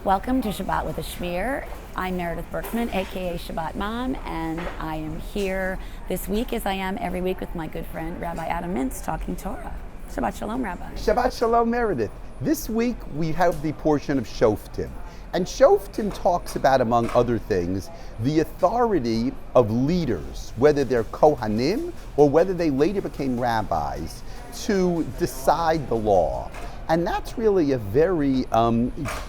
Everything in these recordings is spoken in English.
Welcome to Shabbat with a Schmear. I'm Meredith Berkman, aka Shabbat Mom, and I am here this week as I am every week with my good friend Rabbi Adam Mintz talking Torah. Shabbat Shalom, Rabbi. Shabbat Shalom, Meredith. This week we have the portion of Shoftim. And Shoftim talks about, among other things, the authority of leaders, whether they're Kohanim or whether they later became rabbis, to decide the law. And that's really a very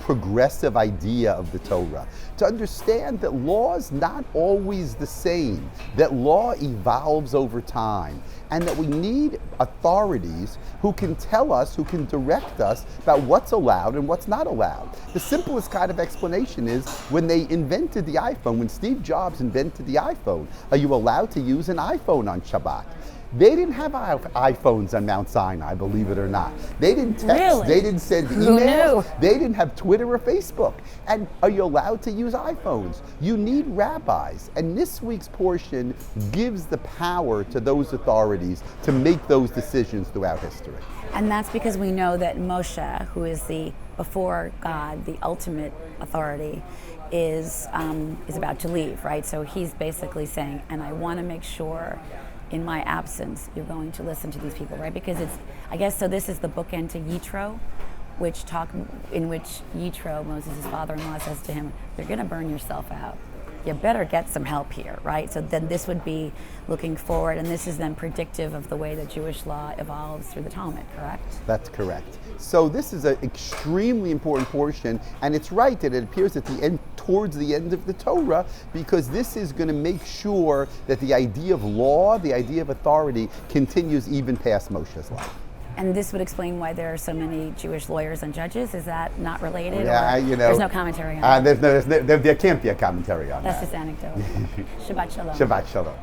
progressive idea of the Torah. To understand that law is not always the same, that law evolves over time, and that we need authorities who can tell us, who can direct us about what's allowed and what's not allowed. The simplest kind of explanation is when they invented the iPhone, when Steve Jobs invented the iPhone, are you allowed to use an iPhone on Shabbat? They didn't have iPhones on Mount Sinai, believe it or not. They didn't text, Really? They didn't send emails, they didn't have Twitter or Facebook. And are you allowed to use iPhones? You need rabbis. And this week's portion gives the power to those authorities to make those decisions throughout history. And that's because we know that Moshe, who is before God, the ultimate authority, is about to leave, right? So he's basically saying, and I want to make sure in my absence, you're going to listen to these people, right? Because so this is the bookend to Yitro, in which Yitro, Moses' father-in-law, says to him, you're going to burn yourself out. You better get some help here, right? So then this would be looking forward, and this is then predictive of the way that Jewish law evolves through the Talmud, correct? That's correct. So this is an extremely important portion, and it's right that it appears at the end, towards the end of the Torah, because this is going to make sure that the idea of law, the idea of authority, continues even past Moshe's life. And this would explain why there are so many Jewish lawyers and judges. Is that not related? Yeah, there's no commentary on it. There can't be a commentary on That's that. just anecdote. Shabbat Shalom. Shabbat Shalom.